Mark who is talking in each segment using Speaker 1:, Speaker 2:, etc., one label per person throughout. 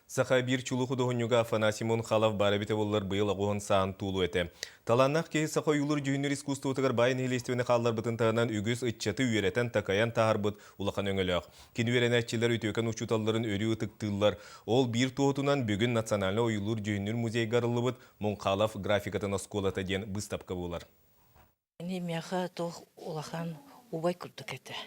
Speaker 1: Саха бир чулуху доғынюға Афанасимон Халав барабите болар быйыл ағуын саан тулу еті. Таланнақ кей саха юлur жүйінер искусствотығар байын елестевені қаллар бұтын тағынан үгіз үтчаты үйеретін такаян тағар бұт улақан өңіліғ. Кені веренәтчілер үтөкен ұчуталларын өрі ұтықтылар. Ол бир туғытынан бүгін национальны ойылыр жүйінер музей ғарылы бұт Мон Халав графикатын осколата ден бұстапқа болар.
Speaker 2: Меха тоқ улахан убай күрдік еті.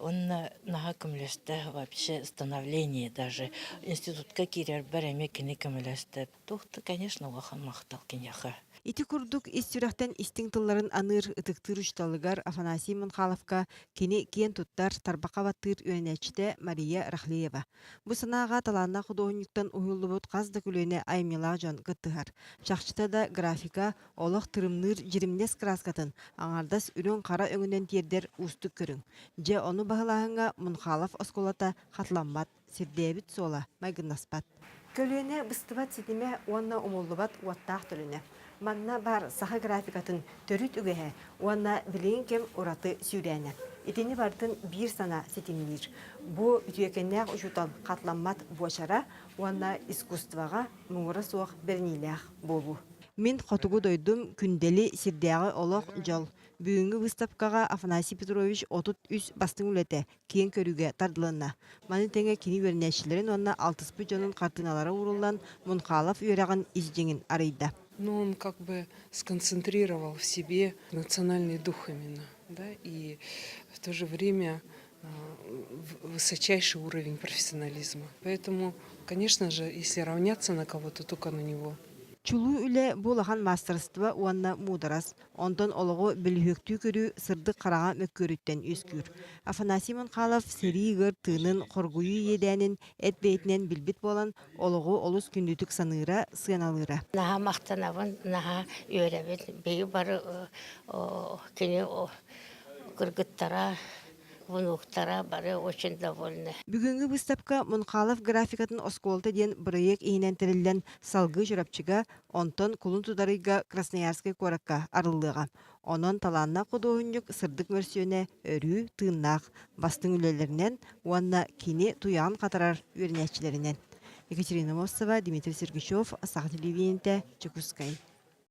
Speaker 2: Он наға көмілесті вообще становление даже. Институтка кирер бәрәме кені көмілесті. Тоқты, конечно, улахан мақтал кенеха.
Speaker 3: Ити курдук истирахтен истиң тылларын аныр ытыктыр учталыгар Афанасимон Халавка кени кен туттар тарбака баттыр үйенечте Мария Рахлиева. Бу санаага таланна художниктан уюллубут казда күлөне Аймила жон гыттыгар. Шахчыта да графика олох тырымныр жиримнес краскатын аңардас үрөн кара өңүнен тиердер устук көрүң. Же ону багылаһыңа Мунхалов осколата хатланбат сирдебит сола майгыннаспат. Көлөне быстыбат ситиме уанна умуллубат уаттаах төлүнө. Манна бар саха графикатын төрүт үгеһе, уанна билин кем ураты сүйрәне. Итини бартын бир сана сетимнир. Бу үтүекеннәк учутал катланмат бошара, уанна искусствага муңура суак берниләх болу. Мен хотугу дойдум күндели сирдәгы олох жол. Бүгүнгү выставкага Афанасий Петрович отут үс бастың үлете киен көрүгө тардылына. Маны теңе кини вернәчилерин онна 60 жонун картиналары урулдан Мунхалов үйрәгән изжеңин арыйда.
Speaker 4: Но он как бы сконцентрировал в себе национальный дух именно, да, и в то же время высочайший уровень профессионализма. Поэтому, конечно же, если равняться на кого-то, только на него.
Speaker 3: Чулу үле булахан мастерство уанна мударас, онтон олого билүхтүү көрү сырдык карага мөккөрүттен үскүр. Афанасимон Халав серигер тынын коргуyu еденин эт бейтинен билбит болан олого олус күндүтүк саныра сыаналыра.
Speaker 2: Наға мақтанабын, наға үйрәбет, бейі бары кені кыргыттара, внуктара бары очень довольны.
Speaker 3: Бүгүнгү выставка Мунхалов графикатын осколта ден проект ийнен терилден салгы журапчыга, онтон кулун тударыйга Красноярский коракка арылыга. Онон таланна кудуунюк сырдык мөрсүөнө өрүү тыыннаах бастың үлелеринен уанна кини туян катарар үйренечилеринен. Екатерина Мосова, Дмитрий Сергачев, Сах телевидениете, Чекускай.